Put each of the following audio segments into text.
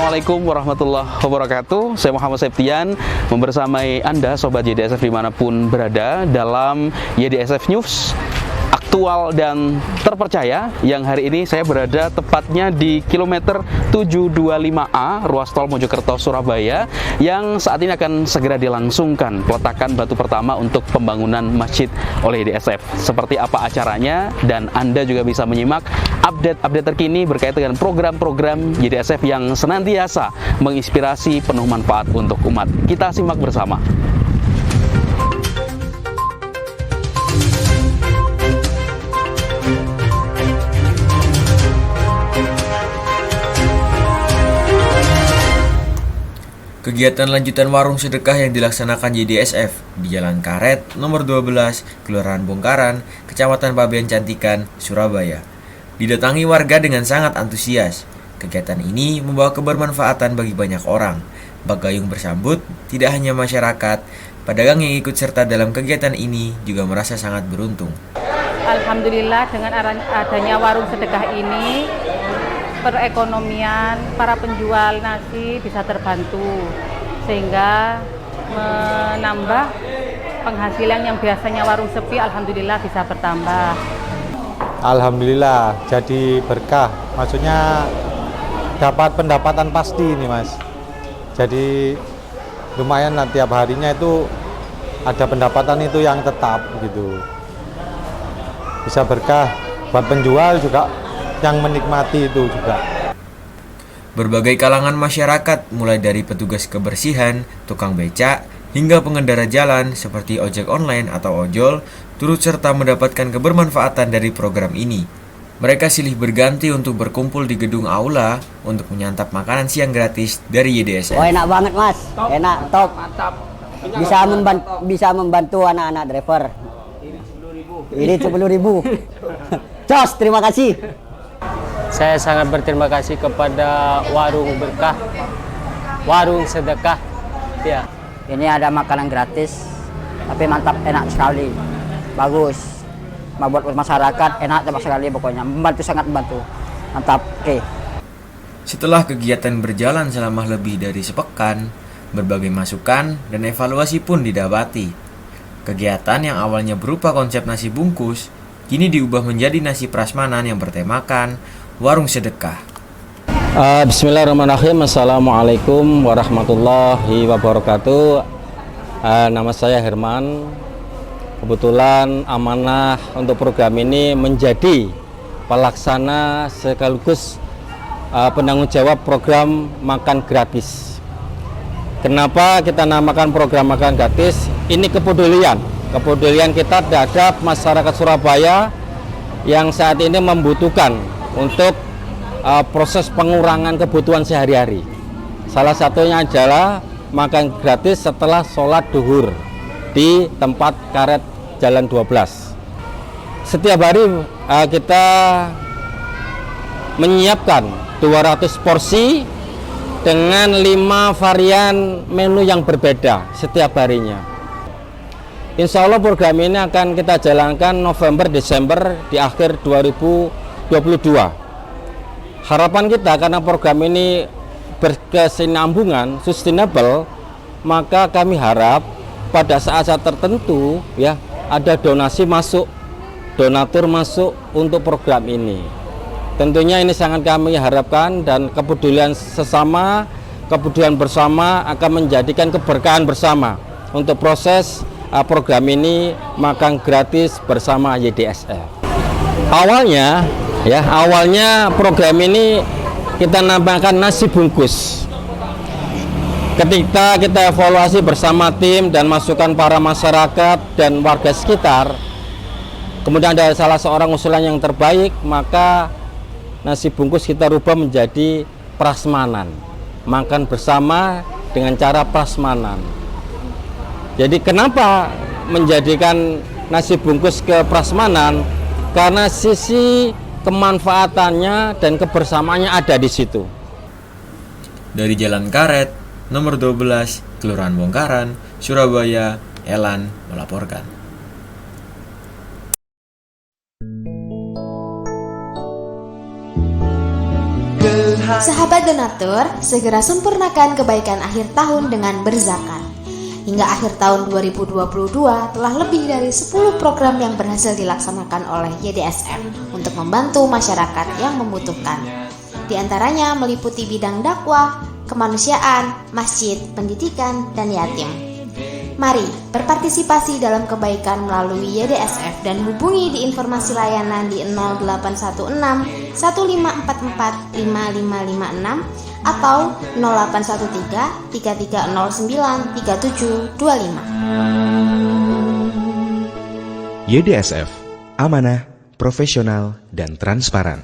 Assalamualaikum warahmatullahi wabarakatuh. Saya Muhammad Septian membersamai Anda Sobat YDSF dimanapun berada dalam YDSF News aktual dan terpercaya, yang hari ini saya berada tepatnya di kilometer 725A ruas tol Mojokerto Surabaya, yang saat ini akan segera dilangsungkan peletakan batu pertama untuk pembangunan masjid oleh YDSF. Seperti apa acaranya, dan Anda juga bisa menyimak update terkini berkaitan dengan program-program YDSF yang senantiasa menginspirasi penuh manfaat untuk umat. Kita simak bersama. Kegiatan lanjutan warung sedekah yang dilaksanakan YDSF di Jalan Karet nomor 12, Kelurahan Bongkaran, Kecamatan Pabean Cantikan, Surabaya. Didatangi warga dengan sangat antusias. Kegiatan ini membawa kebermanfaatan bagi banyak orang. Bagayung bersambut, tidak hanya masyarakat, pedagang yang ikut serta dalam kegiatan ini juga merasa sangat beruntung. Alhamdulillah, dengan adanya warung sedekah ini, perekonomian para penjual nasi bisa terbantu, sehingga menambah penghasilan yang biasanya warung sepi, alhamdulillah bisa bertambah. Alhamdulillah jadi berkah, maksudnya dapat pendapatan pasti ini Mas. Jadi lumayan lah, tiap harinya itu ada pendapatan itu yang tetap gitu. Bisa berkah buat penjual juga, yang menikmati itu juga. Berbagai kalangan masyarakat, mulai dari petugas kebersihan, tukang becak, hingga pengendara jalan seperti ojek online atau ojol, turut serta mendapatkan kebermanfaatan dari program ini. Mereka silih berganti untuk berkumpul di gedung aula untuk menyantap makanan siang gratis dari YDSF. Oh, enak banget Mas, enak, top. Bisa membantu anak-anak driver. Ini 10.000. Jos, terima kasih. Saya sangat berterima kasih kepada Warung Berkah, Warung Sedekah. Ya. Ini ada makanan gratis, tapi mantap, enak sekali, bagus. Buat masyarakat enak sekali, pokoknya membantu, sangat membantu, mantap. Oke. Setelah kegiatan berjalan selama lebih dari sepekan, berbagai masukan dan evaluasi pun didapati. Kegiatan yang awalnya berupa konsep nasi bungkus, kini diubah menjadi nasi prasmanan yang bertemakan warung sedekah. Bismillahirrahmanirrahim. Assalamualaikum warahmatullahi wabarakatuh. Nama saya Herman. Kebetulan amanah untuk program ini menjadi pelaksana sekaligus penanggung jawab program makan gratis. Kenapa kita namakan program makan gratis? Ini kepedulian kita terhadap masyarakat Surabaya yang saat ini membutuhkan untuk proses pengurangan kebutuhan sehari-hari. Salah satunya adalah makan gratis setelah sholat duhur di tempat karet Jalan 12. Setiap hari kita menyiapkan 200 porsi dengan 5 varian menu yang berbeda setiap harinya. Insya Allah program ini akan kita jalankan November-Desember di akhir 2022. Harapan kita, karena program ini berkesinambungan, sustainable, maka kami harap pada saat-saat tertentu ya ada donasi masuk, donatur masuk untuk program ini. Tentunya ini sangat kami harapkan, dan kepedulian sesama, kepedulian bersama akan menjadikan keberkahan bersama untuk proses program ini makan gratis bersama YDSF. Awalnya program ini kita namakan nasi bungkus. Ketika kita evaluasi bersama tim dan masukan para masyarakat dan warga sekitar, kemudian ada salah seorang usulan yang terbaik, maka nasi bungkus kita rubah menjadi prasmanan, makan bersama dengan cara prasmanan. Jadi kenapa menjadikan nasi bungkus ke prasmanan? Karena sisi kemanfaatannya dan kebersamaannya ada di situ. Dari Jalan Karet nomor 12, Kelurahan Bongkaran, Surabaya, Elan melaporkan. Sahabat donatur, segera sempurnakan kebaikan akhir tahun dengan berzakat. Hingga akhir tahun 2022 telah lebih dari 10 program yang berhasil dilaksanakan oleh YDSF untuk membantu masyarakat yang membutuhkan. Di antaranya meliputi bidang dakwah, kemanusiaan, masjid, pendidikan, dan yatim. Mari berpartisipasi dalam kebaikan melalui YDSF dan hubungi di informasi layanan di 0816 1544 5556 atau 0813 3309 3725. YDSF, amanah, profesional, dan transparan.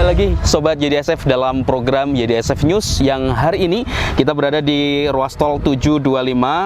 Lagi Sobat YDSF dalam program YDSF News yang hari ini kita berada di ruas tol 725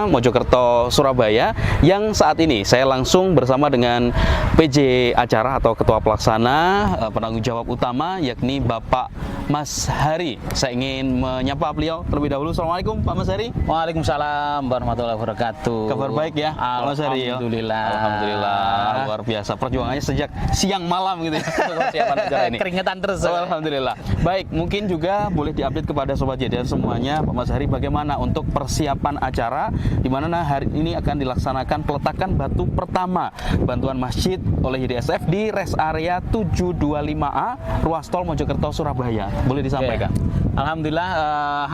Mojokerto Surabaya, yang saat ini saya langsung bersama dengan PJ acara atau ketua pelaksana penanggung jawab utama, yakni Bapak Mas Hari. Saya ingin menyapa beliau terlebih dahulu. Assalamualaikum Pak Mas Hari. Waalaikumsalam warahmatullahi wabarakatuh. Kabar baik ya Mas Hari? Alhamdulillah. Alhamdulillah, luar biasa perjuangannya sejak siang malam gitu ya. Persiapan acara ini. Keringetan terus. Alhamdulillah. Baik, mungkin juga boleh diupdate kepada Sobat YDSF semuanya, Pak Mas Hari, bagaimana untuk persiapan acara di mana hari ini akan dilaksanakan peletakan batu pertama bantuan masjid oleh YDSF di rest area 725A ruas tol Mojokerto Surabaya. Boleh disampaikan? Alhamdulillah,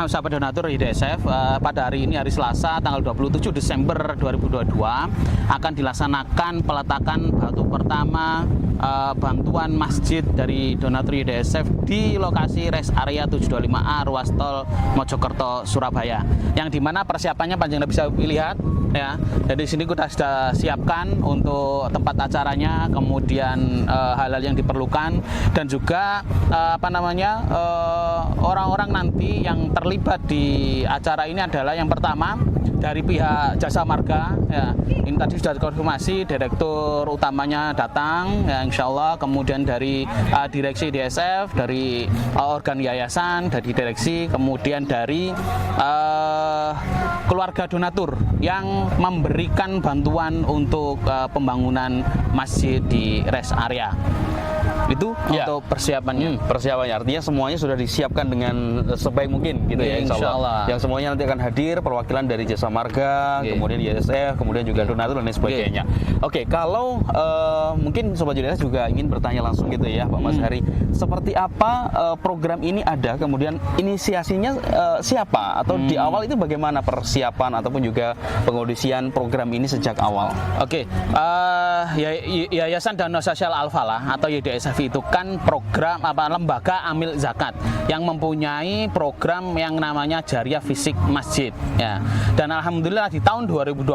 sahabat donatur YDSF, pada hari ini hari Selasa tanggal 27 Desember 2022 akan dilaksanakan peletakan batu pertama bantuan masjid dari donatur YDSF di lokasi rest area 725A ruas tol Mojokerto Surabaya, yang dimana persiapannya panjang bisa lihat ya. Dari sini kita sudah siapkan untuk tempat acaranya, kemudian hal-hal yang diperlukan, dan juga orang-orang nanti yang terlibat di acara ini adalah yang pertama dari pihak Jasa Marga ya. Ini tadi sudah dikonfirmasi, direktur utamanya datang ya, insya Allah. Kemudian dari direksi DSF, dari organ yayasan, dari direksi, kemudian dari keluarga donatur yang memberikan bantuan untuk pembangunan masjid di rest area. Itu ya, untuk persiapannya. Persiapannya artinya semuanya sudah disiapkan dengan sebaik mungkin gitu ya, insya Allah. Yang semuanya nanti akan hadir perwakilan dari Jasa Marga, kemudian YDSF, kemudian juga donatur dan lain sebagainya. Oke, kalau mungkin Sobat YDSF juga ingin bertanya langsung gitu ya Pak Mas Hari, seperti apa program ini ada, kemudian inisiasinya siapa, atau di awal itu bagaimana persiapan ataupun juga pengondisian program ini sejak awal? Oke, Yayasan Dana Sosial Al-Falah atau YDSF itu kan program lembaga amil zakat yang mempunyai program yang namanya Jariah Fisik Masjid ya. Dan alhamdulillah di tahun 2020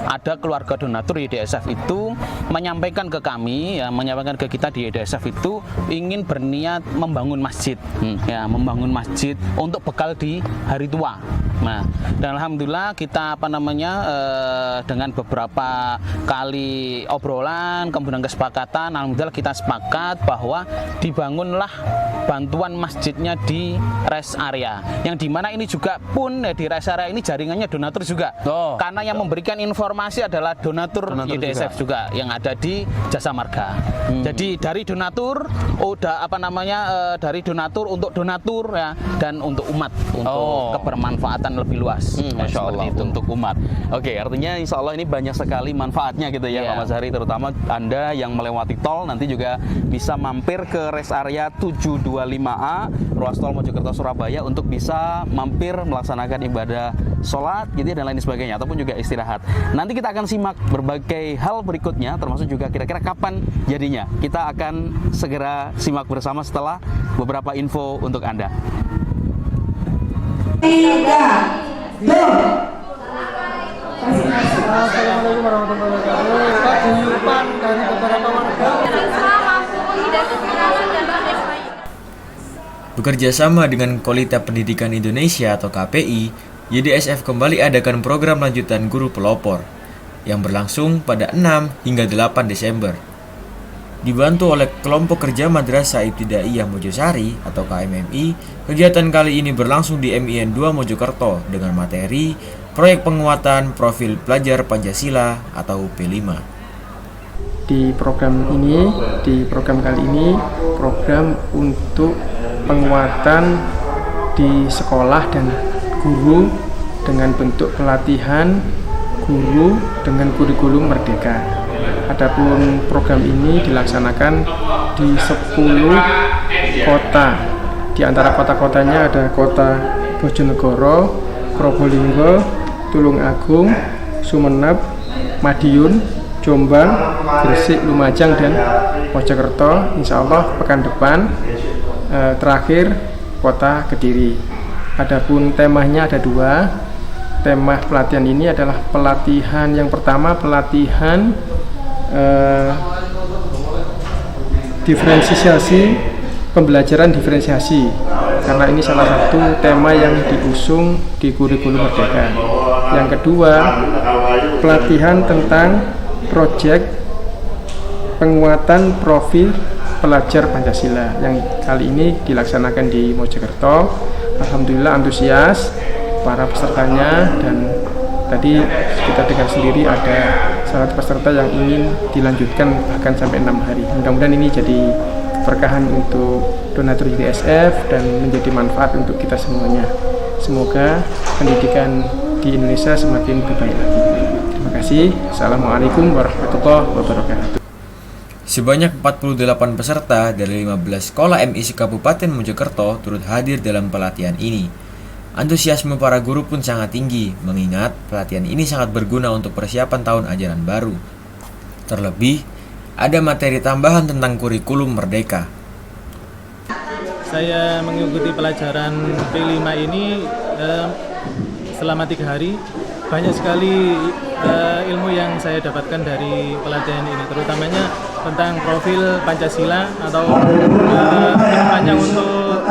ada keluarga donatur YDSF itu menyampaikan ke kami ya, menyampaikan ke kita di YDSF itu ingin berniat membangun masjid ya, membangun masjid untuk bekal di hari tua. Nah, dan alhamdulillah kita dengan beberapa kali obrolan, kemudian kesepakatan, alhamdulillah kita sepakat bahwa dibangunlah bantuan masjidnya di rest area, yang dimana ini juga pun di rest area ini jaringannya donatur juga, karena yang memberikan informasi adalah donatur YDSF juga yang ada di Jasa Marga. Jadi dari donatur dari donatur untuk donatur ya, dan untuk umat, untuk kebermanfaatan lebih luas. Masya Allah, itu untuk umat. Oke, artinya insya Allah ini banyak sekali manfaatnya gitu ya Pak Mas Hari, terutama Anda yang melewati tol nanti juga bisa mampir ke rest area 725A ruas tol Mojokerto Surabaya untuk bisa mampir melaksanakan ibadah sholat gitu ya, dan lain sebagainya, ataupun juga istirahat. Nanti kita akan simak berbagai hal berikutnya, termasuk juga kira-kira kapan jadinya. Kita akan segera simak bersama setelah beberapa info untuk Anda. Assalamualaikum warahmatullahi wabarakatuh. Kehidupan dari beberapa warga. Bekerja sama dengan Kualitas Pendidikan Indonesia atau KPI, YDSF kembali adakan program lanjutan guru pelopor yang berlangsung pada 6 hingga 8 Desember. Dibantu oleh kelompok kerja Madrasah Ibtidaiyah Mojosari atau KMMI, kegiatan kali ini berlangsung di MIN 2 Mojokerto dengan materi proyek penguatan profil pelajar Pancasila atau P5. Di program kali ini, program untuk penguatan di sekolah dan guru dengan bentuk pelatihan guru dengan kurikulum merdeka. Adapun program ini dilaksanakan di 10 kota. Di antara kota-kotanya ada kota Bojonegoro, Probolinggo, Tulungagung, Sumeneb, Madiun, Jombang, Gresik, Lumajang, dan Mojokerto. Insya Allah pekan depan terakhir kota Kediri. Adapun temanya ada 2. Tema pelatihan ini adalah pelatihan yang pertama, pelatihan diferensiasi, pembelajaran diferensiasi, karena ini salah satu tema yang diusung di kurikulum merdeka. Yang kedua, pelatihan tentang proyek penguatan profil pelajar Pancasila yang kali ini dilaksanakan di Mojokerto. Alhamdulillah antusias para pesertanya, dan tadi kita dengar sendiri ada salah peserta yang ingin dilanjutkan bahkan sampai 6 hari. Mudah-mudahan ini jadi keberkahan untuk donatur YDSF dan menjadi manfaat untuk kita semuanya. Semoga pendidikan di Indonesia semakin berbaik lagi. Terima kasih. Assalamualaikum warahmatullahi wabarakatuh. Sebanyak 48 peserta dari 15 sekolah MI Kabupaten Mojokerto turut hadir dalam pelatihan ini. Antusiasme para guru pun sangat tinggi, mengingat pelatihan ini sangat berguna untuk persiapan tahun ajaran baru. Terlebih, ada materi tambahan tentang kurikulum merdeka. Saya mengikuti pelajaran P5 ini selama 3 hari. Banyak sekali ilmu yang saya dapatkan dari pelatihan ini, terutamanya tentang profil Pancasila atau panjang untuk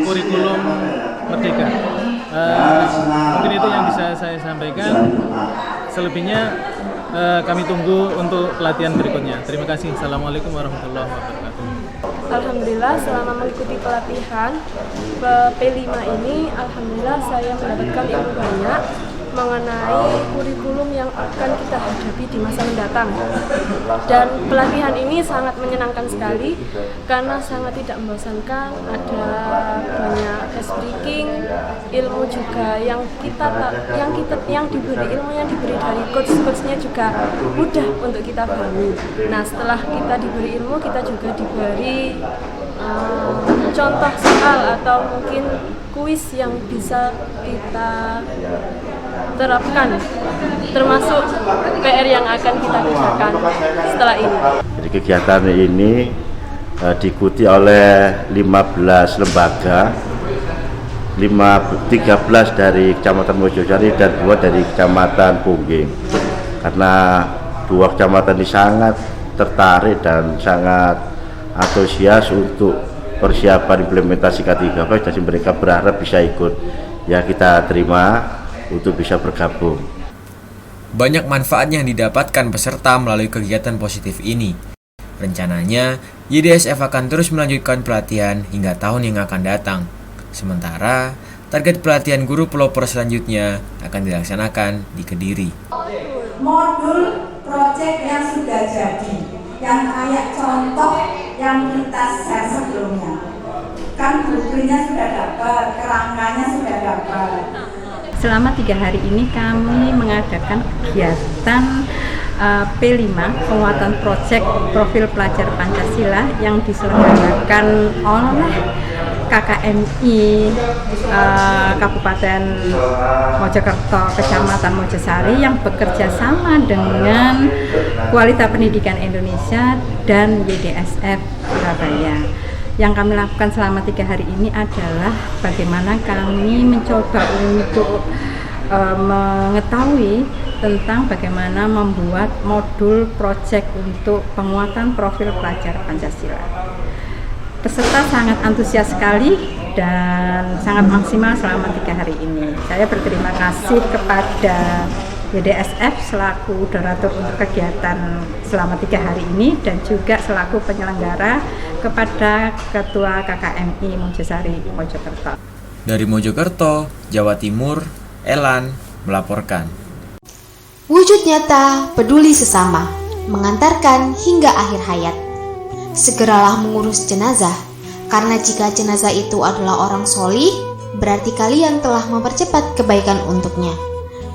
kurikulum merdeka. Mungkin itu yang bisa saya sampaikan. Selebihnya kami tunggu untuk pelatihan berikutnya. Terima kasih. Assalamualaikum warahmatullahi wabarakatuh. Alhamdulillah selama mengikuti pelatihan P5 ini, alhamdulillah saya mendapatkan ilmu banyak mengenai kurikulum yang akan kita hadapi di masa mendatang. Dan pelatihan ini sangat menyenangkan sekali karena sangat tidak membosankan. Ada banyak ice breaking, ilmu juga yang diberi ilmu yang diberi dari coach-coachnya juga mudah untuk kita pahami. Nah, setelah kita diberi ilmu, kita juga diberi contoh soal atau mungkin kuis yang bisa kita terapkan, termasuk PR yang akan kita kerjakan setelah ini. Jadi kegiatan ini diikuti oleh 15 lembaga, 13 dari Kecamatan Mojosari dan 2 dari Kecamatan Pungging. Karena 2 kecamatan ini sangat tertarik dan sangat antusias untuk persiapan implementasi K3P, jadi mereka berharap bisa ikut. Ya, kita terima untuk bisa bergabung. Banyak manfaat yang didapatkan peserta melalui kegiatan positif ini. Rencananya, YDSF akan terus melanjutkan pelatihan hingga tahun yang akan datang. Sementara, target pelatihan guru pelopor selanjutnya akan dilaksanakan di Kediri. Modul proyek yang sudah jadi, yang kayak contoh yang kita share sebelumnya. Kan blueprintnya sudah dapat, kerangkanya sudah dapat. Selama 3 hari ini kami mengadakan kegiatan P5 penguatan proyek profil pelajar Pancasila yang diselenggarakan oleh KKMI Kabupaten Mojokerto, Kecamatan Mojosari yang bekerja sama dengan Kualitas Pendidikan Indonesia dan YDSF Surabaya. Yang kami lakukan selama 3 hari ini adalah bagaimana kami mencoba untuk mengetahui tentang bagaimana membuat modul proyek untuk penguatan profil pelajar Pancasila. Peserta sangat antusias sekali dan sangat maksimal selama 3 hari ini. Saya berterima kasih kepada YDSF selaku donatur untuk kegiatan selama 3 hari ini dan juga selaku penyelenggara kepada Ketua KKMI Mojosari Mojokerto. Dari Mojokerto, Jawa Timur, Elan, melaporkan. Wujud nyata peduli sesama, mengantarkan hingga akhir hayat. Segeralah mengurus jenazah, karena jika jenazah itu adalah orang solih, berarti kalian telah mempercepat kebaikan untuknya.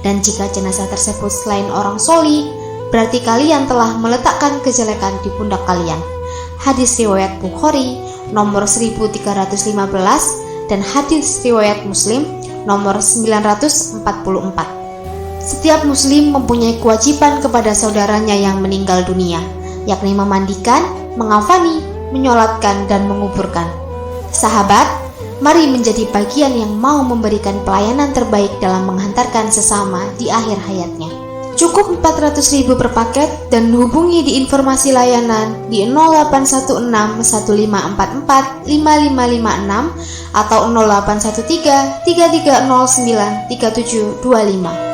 Dan jika jenazah tersebut selain orang solih, berarti kalian telah meletakkan kejelekan di pundak kalian. Hadis riwayat Bukhari nomor 1315 dan hadis riwayat Muslim nomor 944. Setiap muslim mempunyai kewajiban kepada saudaranya yang meninggal dunia, yakni memandikan, mengafani, menyolatkan, dan menguburkan. Sahabat, mari menjadi bagian yang mau memberikan pelayanan terbaik dalam menghantarkan sesama di akhir hayatnya. Cukup 400.000 per paket dan hubungi di informasi layanan di 0816 1544 5556 atau 0813 3309 3725.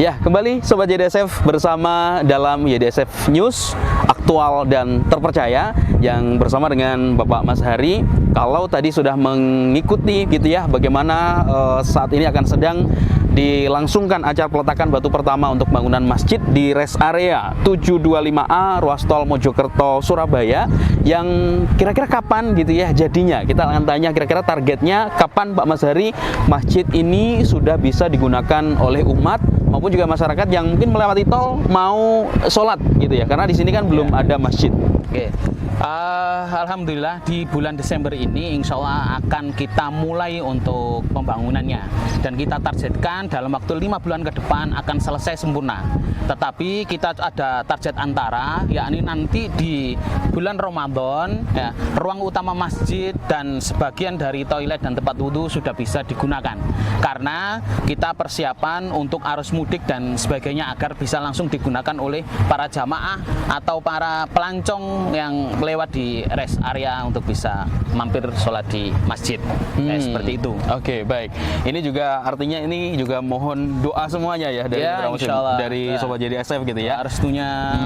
Ya, kembali Sobat YDSF bersama dalam YDSF News aktual dan terpercaya yang bersama dengan Bapak Mas Hari. Kalau tadi sudah mengikuti gitu ya bagaimana saat ini akan sedang dilangsungkan acara peletakan batu pertama untuk bangunan masjid di rest area 725A Ruas Tol Mojokerto Surabaya, yang kira-kira kapan gitu ya jadinya. Kita akan tanya kira-kira targetnya kapan Pak Mas Hari masjid ini sudah bisa digunakan oleh umat maupun juga masyarakat yang mungkin melewati tol mau sholat gitu ya, karena di sini kan belum ada masjid. Oke. Alhamdulillah di bulan Desember ini insya Allah akan kita mulai untuk pembangunannya, dan kita targetkan dalam waktu 5 bulan ke depan akan selesai sempurna. Tetapi kita ada target antara, yakni nanti di bulan Ramadan ya, ruang utama masjid dan sebagian dari toilet dan tempat wudhu sudah bisa digunakan, karena kita persiapan untuk arus mudik dan sebagainya agar bisa langsung digunakan oleh para jamaah atau para pelancong yang lewat di rest area untuk bisa mampir sholat di masjid. Seperti itu. Oke, baik. Ini juga artinya ini juga mohon doa semuanya ya dari dari Sobat YDSF gitu ya. Restunya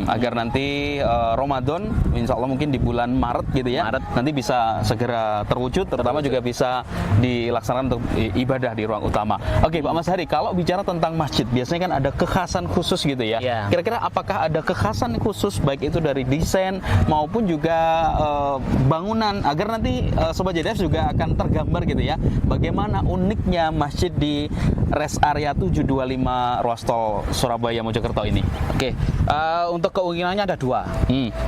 agar nanti Ramadan insya Allah mungkin di bulan Maret gitu ya. Nanti bisa segera terwujud, terutama juga bisa dilaksanakan untuk ibadah di ruang utama. Oke, Pak Mas Hari, kalau bicara tentang masjid biasanya kan ada kekhasan khusus gitu ya. Kira-kira apakah ada kekhasan khusus baik itu dari desain maupun juga bangunan agar nanti Sobat YDSF juga akan tergambar gitu ya bagaimana uniknya masjid di rest area 725 Ruas Tol Surabaya Mojokerto ini. Oke, untuk keinginannya ada dua.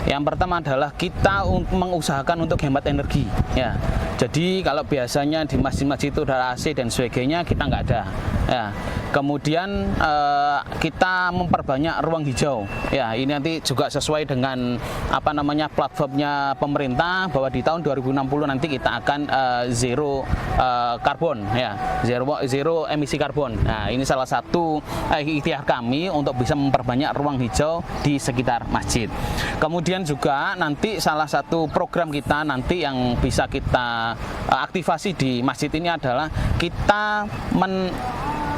Yang pertama adalah kita mengusahakan untuk hemat energi ya. Jadi kalau biasanya di masjid-masjid itu ada AC dan sebagainya, kita nggak ada ya. Kemudian kita memperbanyak ruang hijau ya. Ini nanti juga sesuai dengan apa namanya platformnya pemerintah bahwa di tahun 2060 nanti kita akan zero karbon ya, zero emisi karbon. Nah, ini salah satu ikhtiar kami untuk bisa memperbanyak ruang hijau di sekitar masjid. Kemudian juga nanti salah satu program kita nanti yang bisa kita aktifasi di masjid ini adalah kita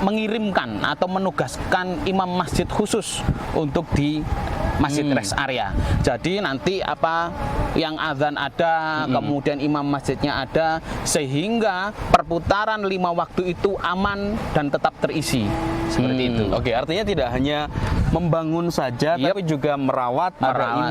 mengirimkan atau menugaskan imam masjid khusus untuk di masjid rest area. Jadi nanti apa yang azan ada, kemudian imam masjidnya ada, sehingga perputaran 5 waktu itu aman dan tetap terisi. Seperti itu. Oke, artinya tidak hanya membangun saja, tapi juga merawat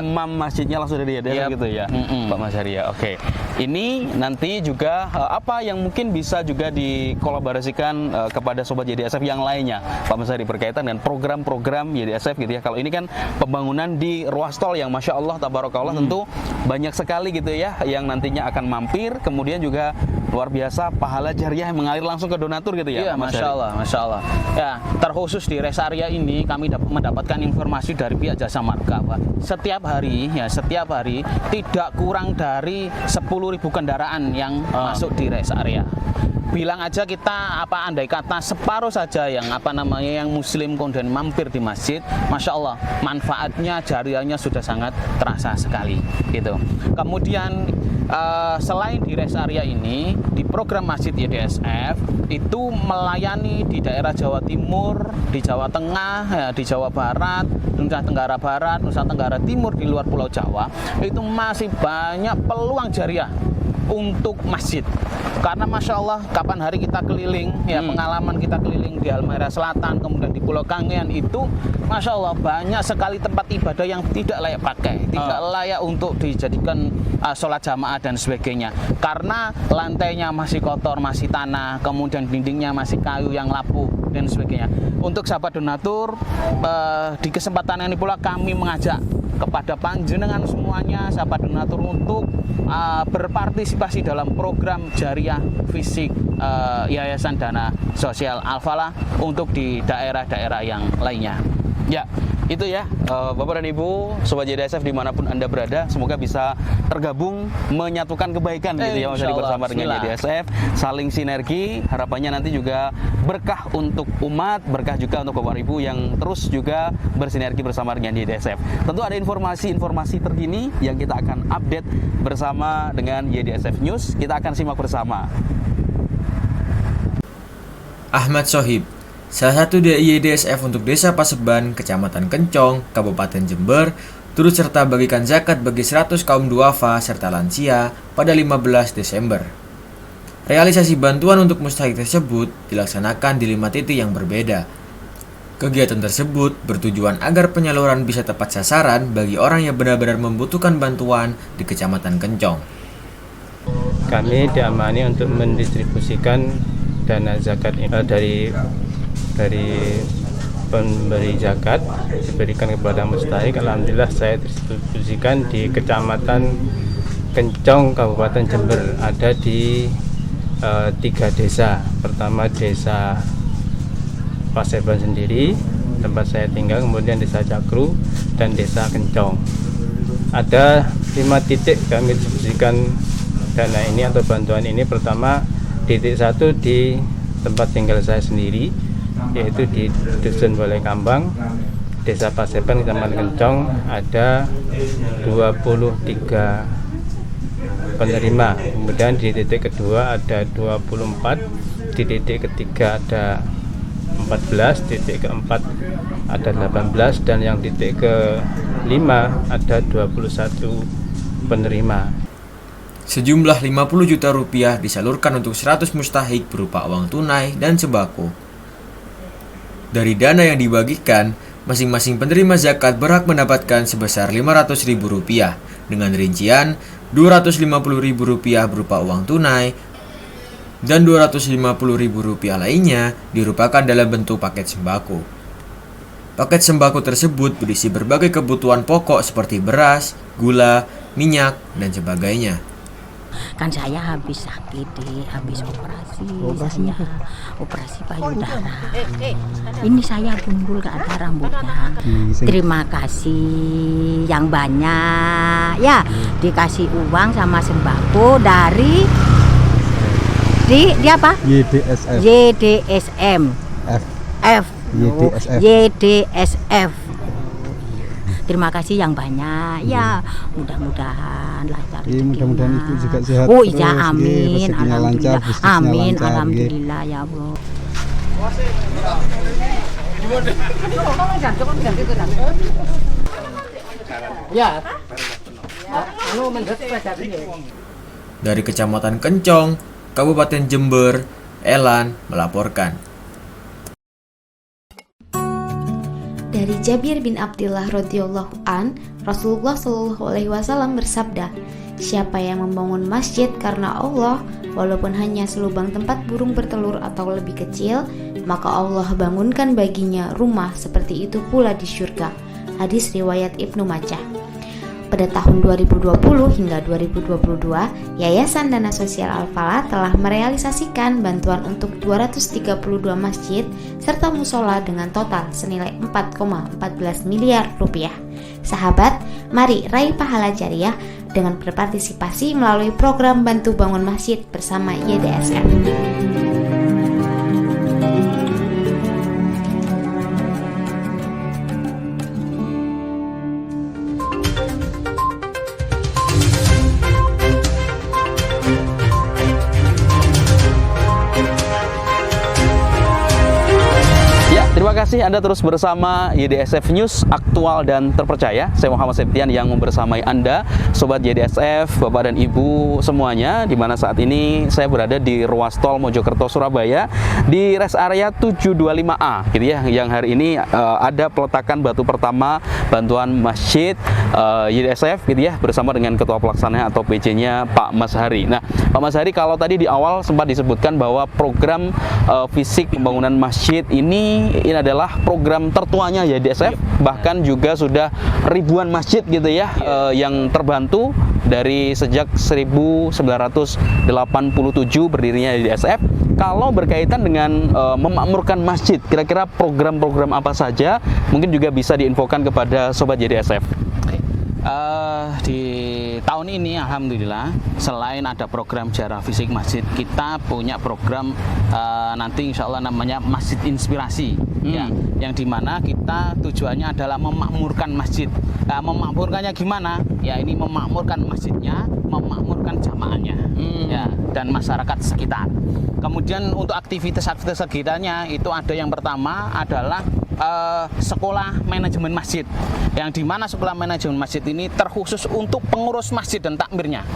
imam masjidnya langsung dari desa gitu ya, Pak Mas Hari ya. Oke, ini nanti juga apa yang mungkin bisa juga dikolaborasikan kepada Sobat YDSF yang lainnya, Pak Mas Hari, berkaitan dengan program-program YDSF gitu ya. Kalau ini kan pembangunan di ruas tol yang Masya Allah, Tabarakallah tentu banyak sekali gitu ya yang nantinya akan mampir, kemudian juga luar biasa pahala jariah yang mengalir langsung ke donatur gitu ya. Iya, Masya Allah, Masya Allah. Ya, terkhusus di rest area ini kami mendapatkan informasi dari pihak Jasa Marga bahwa setiap hari tidak kurang dari 10.000 kendaraan yang masuk di rest area. bilang aja kita andai kata separuh saja yang yang muslim kemudian mampir di masjid, masya Allah manfaatnya jariahnya sudah sangat terasa sekali gitu. Kemudian selain di rest area ini, di program Masjid YDSF itu melayani di daerah Jawa Timur, di Jawa Tengah, ya, di Jawa Barat, Nusa Tenggara Barat, Nusa Tenggara Timur, di luar Pulau Jawa, itu masih banyak peluang jariah untuk masjid. Karena masya Allah kapan hari kita keliling, ya pengalaman kita keliling di Halmahera Selatan, kemudian di Pulau Kangean itu, masya Allah banyak sekali tempat ibadah yang tidak layak pakai, tidak layak untuk dijadikan sholat jamaah dan sebagainya. Karena lantainya masih kotor, masih tanah, kemudian dindingnya masih kayu yang lapuh dan sebagainya. Untuk sahabat donatur, di kesempatan ini pula kami mengajak kepada panjenengan semuanya, sahabat donatur, untuk berpartisipasi dalam program jariah fisik Yayasan Dana Sosial Al-Falah untuk di daerah-daerah yang lainnya. Ya, itu ya Bapak dan Ibu Sobat YDSF dimanapun Anda berada, semoga bisa tergabung menyatukan kebaikan gitu ya Mas Adi bersama dengan YDSF, saling sinergi, harapannya nanti juga berkah untuk umat, berkah juga untuk Bapak Ibu yang terus juga bersinergi bersama dengan YDSF. Tentu ada informasi-informasi terkini yang kita akan update bersama dengan YDSF News, kita akan simak bersama. Ahmad Sohib, salah satu DI YDSF untuk Desa Paseban, Kecamatan Kencong, Kabupaten Jember, turut serta bagikan zakat bagi 100 kaum duafa serta lansia pada 15 Desember. Realisasi bantuan untuk mustahik tersebut dilaksanakan di 5 titik yang berbeda. Kegiatan tersebut bertujuan agar penyaluran bisa tepat sasaran bagi orang yang benar-benar membutuhkan bantuan di Kecamatan Kencong. Kami diamani untuk mendistribusikan dana zakat dari pemberi zakat diberikan kepada mustahik. Alhamdulillah saya distribusikan di Kecamatan Kencong, Kabupaten Jember. Ada di 3 desa. Pertama Desa Paseban sendiri, tempat saya tinggal, kemudian Desa Cakru dan Desa Kencong. Ada 5 titik kami distribusikan dana ini atau bantuan ini. Pertama, titik 1 di tempat tinggal saya sendiri, yaitu di Dusun Balai Kambang, Desa Paseban, Kecamatan Kencong. Ada 23 penerima. Kemudian di titik kedua ada 24, di titik ketiga ada 14, titik keempat ada 18, dan yang titik kelima ada 21 penerima. Sejumlah 50 juta rupiah disalurkan untuk 100 mustahik berupa uang tunai dan sembako. Dari dana yang dibagikan, masing-masing penerima zakat berhak mendapatkan sebesar Rp500.000 dengan rincian Rp250.000 berupa uang tunai dan Rp250.000 lainnya dirupakan dalam bentuk paket sembako. Paket sembako tersebut berisi berbagai kebutuhan pokok seperti beras, gula, minyak, dan sebagainya. Kan saya habis sakit habis operasi. Saya operasi payudara. Ini saya gundul, gak ada rambutnya. Terima kasih yang banyak ya, dikasih uang sama sembako dari di apa? YDSF. YDSM. YDSF. Terima kasih yang banyak ya, mudah-mudahan lancar. Mudah-mudahan Ibu juga sehat. Oh iya, amin, alhamdulillah, amin, alhamdulillah ya Bu. Dari Kecamatan Kencong, Kabupaten Jember, Elan melaporkan. Dari Jabir bin Abdullah radhiyallahu an, Rasulullah shallallahu alaihi wasallam bersabda, "Siapa yang membangun masjid karena Allah, walaupun hanya selubang tempat burung bertelur atau lebih kecil, maka Allah bangunkan baginya rumah seperti itu pula di syurga." Hadis riwayat Ibnu Majah. Pada tahun 2020 hingga 2022, Yayasan Dana Sosial Al-Falah telah merealisasikan bantuan untuk 232 masjid serta musola dengan total senilai 4,14 miliar rupiah. Sahabat, mari raih pahala jariah dengan berpartisipasi melalui program Bantu Bangun Masjid bersama YDSF. kasih Anda terus bersama YDSF News, aktual dan terpercaya. Saya Muhammad Septian yang membersamai Anda, Sobat YDSF, Bapak dan Ibu semuanya, di mana saat ini saya berada di ruas tol Mojokerto Surabaya di rest area 725A gitu ya, yang hari ini ada peletakan batu pertama bantuan masjid YDSF gitu ya, bersama dengan Ketua Pelaksana atau PJ-nya Pak Mas Hari. Nah, Pak Mas Hari, kalau tadi di awal sempat disebutkan bahwa program fisik pembangunan masjid ini adalah program tertuanya YDSF, bahkan juga sudah ribuan masjid gitu ya yang terbantu dari sejak 1987 berdirinya YDSF. Kalau berkaitan dengan memakmurkan masjid, kira-kira program-program apa saja mungkin juga bisa diinfokan kepada Sobat YDSF? Di tahun ini alhamdulillah, selain ada program ziarah fisik masjid, kita punya program nanti insya Allah namanya Masjid Inspirasi ya, yang dimana kita tujuannya adalah memakmurkan masjid. Memakmurkannya gimana? Ya, ini memakmurkan masjidnya, memakmurkan jamaahnya ya, dan masyarakat sekitar. Kemudian untuk aktivitas-aktivitas sekitarnya itu ada, yang pertama adalah sekolah manajemen masjid, yang dimana sekolah manajemen masjid ini terkhusus untuk pengurus masjid dan takmirnya.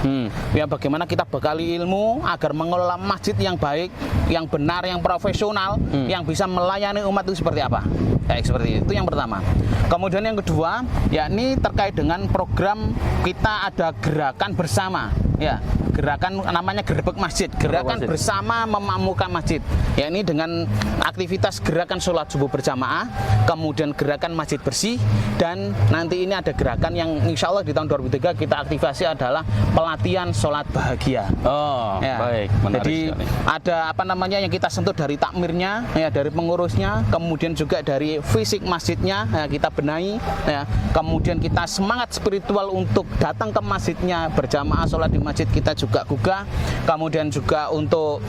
Ya, bagaimana kita bekali ilmu agar mengelola masjid yang baik, yang benar, yang profesional, yang bisa melayani umat itu seperti apa. Kayak seperti itu yang pertama. Kemudian yang kedua, yakni terkait dengan program kita ada gerakan bersama ya, gerakan namanya Gerbek Masjid, gerakan bersama memakmurkan masjid, yakni dengan aktivitas gerakan sholat subuh berjamaah, kemudian gerakan masjid bersih, dan nanti ini ada gerakan yang insya Allah di tahun 2003 kita aktivasi adalah pelatihan sholat bahagia. Baik, menarik. Jadi sekali. ada apa namanya yang kita sentuh dari takmirnya ya, dari pengurusnya, kemudian juga dari fisik masjidnya ya, kita benahi ya, kemudian kita semangat spiritual untuk datang ke masjidnya, berjamaah sholat di masjid kita juga gugah. Kemudian juga untuk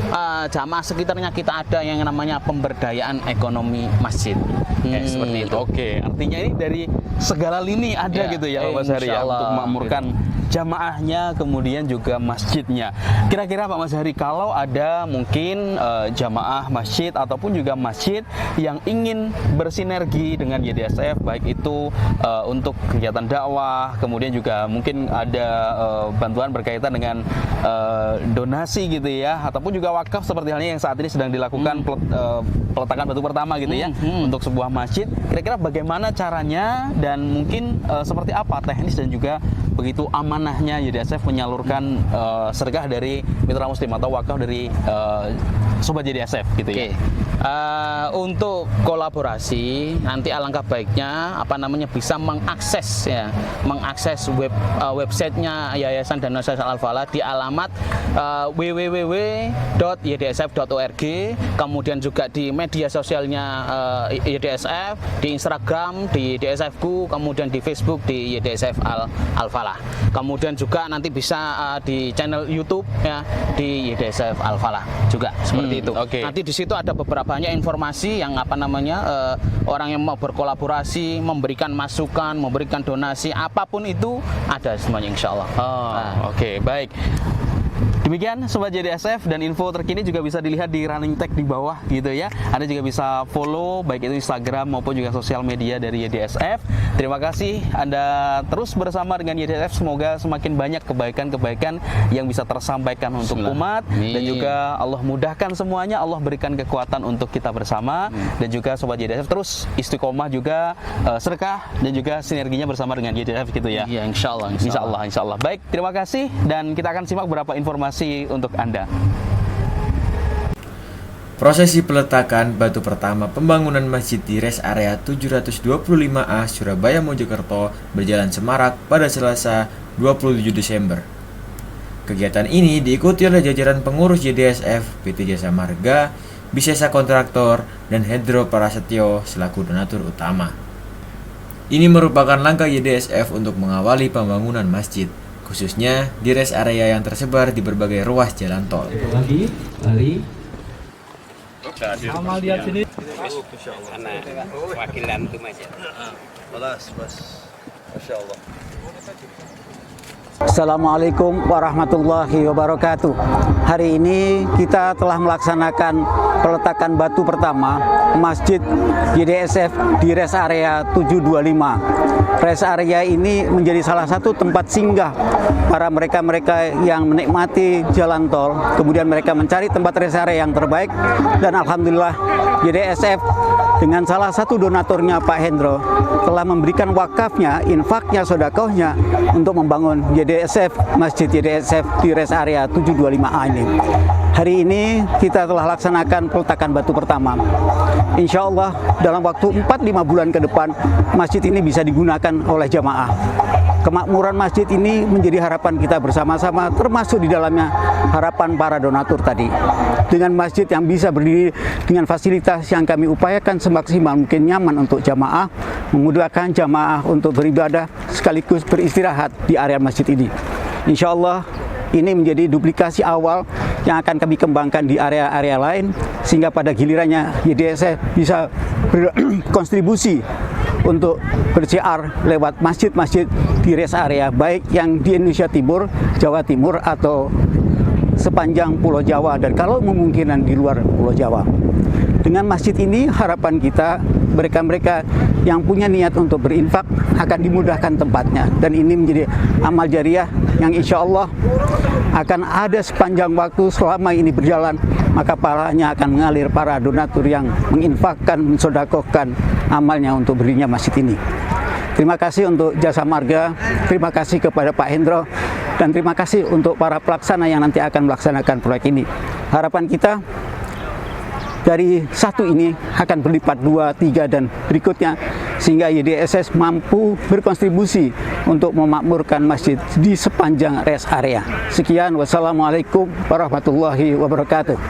jamaah sekitarnya kita ada yang namanya pemberdayaan ekonomi masjid. Seperti itu. Oke, artinya ini dari segala lini ada gitu ya Pak Mas Hari ya, untuk memakmurkan jamaahnya, kemudian juga masjidnya. Kira-kira Pak Mas Hari, kalau ada mungkin jamaah masjid ataupun juga masjid yang ingin bersinergi dengan YDSF, baik itu untuk kegiatan dakwah, kemudian juga mungkin ada bantuan berkaitan dengan donasi gitu ya, ataupun juga wakaf seperti halnya yang saat ini sedang dilakukan peletakan batu pertama gitu ya, untuk sebuah masjid. Kira-kira bagaimana caranya dan mungkin seperti apa teknis dan juga begitu amanahnya YDSF menyalurkan sedekah dari mitra muslim atau wakaf dari Sobat YDSF gitu ya. Untuk kolaborasi nanti alangkah baiknya apa namanya bisa mengakses ya, mengakses websitenya Yayasan Dana Sosial Al-Falah di alamat www.ydsf.org, kemudian juga di media sosialnya YDSF, di Instagram di YDSFku, kemudian di Facebook di YDSF Al-Falah. Kemudian juga nanti bisa di channel YouTube ya, di YDSF Al-Falah juga seperti itu. Nanti di situ ada beberapa banyak informasi yang apa namanya orang yang mau berkolaborasi, memberikan masukan, memberikan donasi, apapun itu ada semuanya insya Allah. Oke, baik. Demikian Sobat YDSF, dan info terkini juga bisa dilihat di running tag di bawah gitu ya. Anda juga bisa follow baik itu Instagram maupun juga sosial media dari YDSF. Terima kasih Anda terus bersama dengan YDSF. Semoga semakin banyak kebaikan-kebaikan yang bisa tersampaikan untuk umat, dan juga Allah mudahkan semuanya, Allah berikan kekuatan untuk kita bersama, dan juga Sobat YDSF terus istiqomah juga sedekah dan juga sinerginya bersama dengan YDSF gitu ya. Iya, insya Allah. Insya Allah. Baik, terima kasih, dan kita akan simak beberapa informasi untuk Anda. Prosesi peletakan batu pertama pembangunan masjid di rest area 725A Surabaya Mojokerto berjalan semarak pada Selasa 27 Desember. Kegiatan ini diikuti oleh jajaran pengurus YDSF, PT Jasa Marga, Bisesa Kontraktor, dan Hendro Prasetyo selaku donatur utama. Ini merupakan langkah YDSF untuk mengawali pembangunan masjid, khususnya di rest area yang tersebar di berbagai ruas jalan tol. Lagi, Amal lihat sini. Wakilan itu Mas ya. Masya Allah. Assalamualaikum warahmatullahi wabarakatuh. Hari ini kita telah melaksanakan peletakan batu pertama Masjid YDSF di rest area 725. Rest area ini menjadi salah satu tempat singgah para mereka-mereka yang menikmati jalan tol, kemudian mereka mencari tempat rest area yang terbaik, dan alhamdulillah YDSF dengan salah satu donaturnya Pak Hendro telah memberikan wakafnya, infaknya, sodakohnya untuk membangun YDSF, Masjid YDSF di rest area 725A ini. Hari ini kita telah laksanakan peletakan batu pertama. Insya Allah dalam waktu 4-5 bulan ke depan masjid ini bisa digunakan oleh jamaah. Kemakmuran masjid ini menjadi harapan kita bersama-sama, termasuk di dalamnya harapan para donatur tadi. Dengan masjid yang bisa berdiri dengan fasilitas yang kami upayakan semaksimal mungkin nyaman untuk jamaah, memudahkan jamaah untuk beribadah sekaligus beristirahat di area masjid ini. Insya Allah ini menjadi duplikasi awal yang akan kami kembangkan di area-area lain, sehingga pada gilirannya YDSF bisa berkontribusi untuk bersiar lewat masjid-masjid di rest area, baik yang di Indonesia Timur, Jawa Timur, atau sepanjang Pulau Jawa, dan kalau memungkinkan di luar Pulau Jawa. Dengan masjid ini harapan kita mereka-mereka yang punya niat untuk berinfak akan dimudahkan tempatnya, dan ini menjadi amal jariah yang insya Allah akan ada sepanjang waktu selama ini berjalan, maka pahalanya akan mengalir para donatur yang menginfakkan, mensodakohkan amalnya untuk berdirinya masjid ini. Terima kasih untuk Jasa Marga, terima kasih kepada Pak Hendro, dan terima kasih untuk para pelaksana yang nanti akan melaksanakan proyek ini. Harapan kita dari satu ini akan berlipat 2, 3, dan berikutnya, sehingga YDSF mampu berkontribusi untuk memakmurkan masjid di sepanjang rest area. Sekian, wassalamualaikum warahmatullahi wabarakatuh.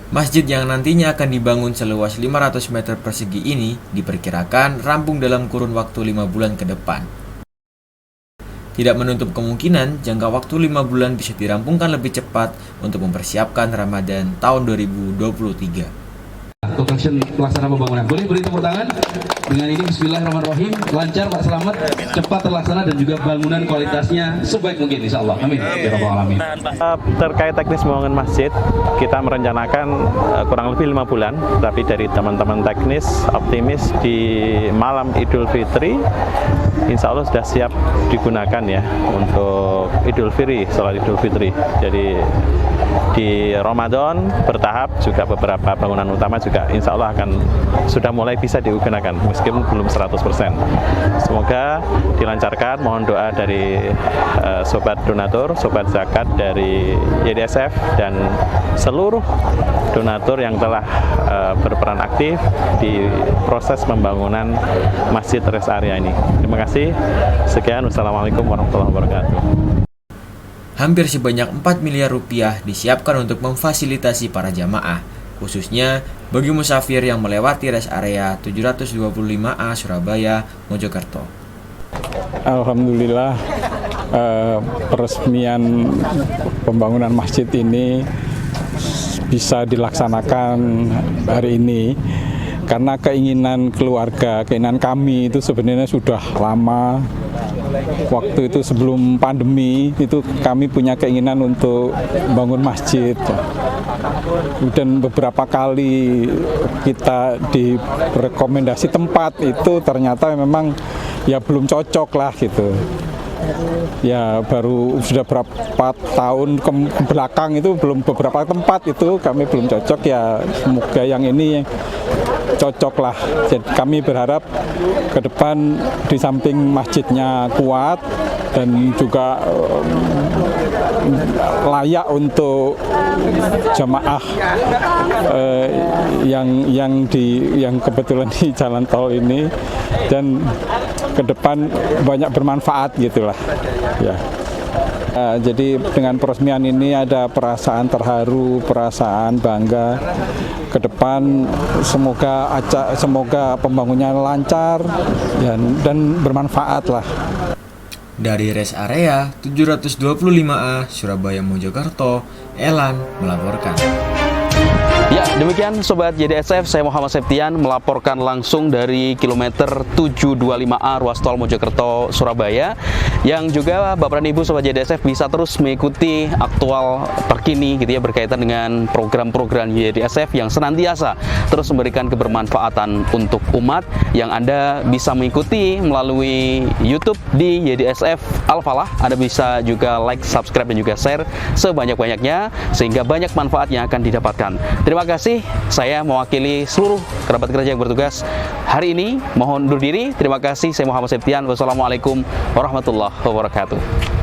Masjid yang nantinya akan dibangun seluas 500 meter persegi ini diperkirakan rampung dalam kurun waktu 5 bulan ke depan. Tidak menutup kemungkinan jangka waktu 5 bulan bisa dirampungkan lebih cepat untuk mempersiapkan Ramadan tahun 2023. Construction pelaksana pembangunan. Boleh beri tepuk tangan. Dengan ini bismillahirrahmanirrahim, lancar Pak, selamat, cepat terlaksana, dan juga bangunan kualitasnya sebaik mungkin insyaallah. Amin. Ya rabbal alamin. Terkait teknis pembangunan masjid, kita merencanakan kurang lebih 5 bulan, tapi dari teman-teman teknis optimis di malam Idul Fitri insya Allah sudah siap digunakan ya untuk Idul Fitri, sholat Idul Fitri. Jadi di Ramadan bertahap juga beberapa bangunan utama juga insya Allah akan sudah mulai bisa digunakan meskipun belum 100%. Semoga dilancarkan, mohon doa dari sobat donatur, sobat zakat dari YDSF, dan seluruh donatur yang telah berperan aktif di proses pembangunan masjid rest area ini. Terima kasih. Sekian, wassalamualaikum warahmatullahi wabarakatuh. Hampir sebanyak 4 miliar rupiah disiapkan untuk memfasilitasi para jamaah, khususnya bagi musafir yang melewati rest area 725A Surabaya, Mojokerto. Alhamdulillah, peresmian pembangunan masjid ini bisa dilaksanakan hari ini karena keinginan keluarga, keinginan kami itu sebenarnya sudah lama. Waktu itu sebelum pandemi itu kami punya keinginan untuk bangun masjid, dan beberapa kali kita direkomendasi tempat itu ternyata memang ya belum cocok lah gitu. Ya baru sudah berapa tahun ke belakang itu belum, beberapa tempat itu kami belum cocok, ya semoga yang ini cocok lah. Jadi kami berharap ke depan di samping masjidnya kuat dan juga layak untuk jamaah yang kebetulan di jalan tol ini, dan ke depan banyak bermanfaat gitulah ya. Jadi dengan peresmian ini ada perasaan terharu, perasaan bangga. Ke depan semoga pembangunannya lancar dan bermanfaat lah. Dari rest area 725A Surabaya Mojokerto, Elan melaporkan. Ya, Demikian Sobat YDSF, saya Muhammad Septian melaporkan langsung dari kilometer 725A ruas tol Mojokerto Surabaya, yang juga Bapak dan Ibu Sobat YDSF bisa terus mengikuti aktual terkini gitu ya, berkaitan dengan program-program YDSF yang senantiasa terus memberikan kebermanfaatan untuk umat, yang Anda bisa mengikuti melalui YouTube di YDSF Al-Falah. Anda bisa juga like, subscribe, dan juga share sebanyak-banyaknya sehingga banyak manfaat yang akan didapatkan. Terima kasih. Saya mewakili seluruh kerabat kerja yang bertugas hari ini mohon undur diri. Terima kasih. Saya Muhammad Septian. Wassalamualaikum warahmatullahi wabarakatuh.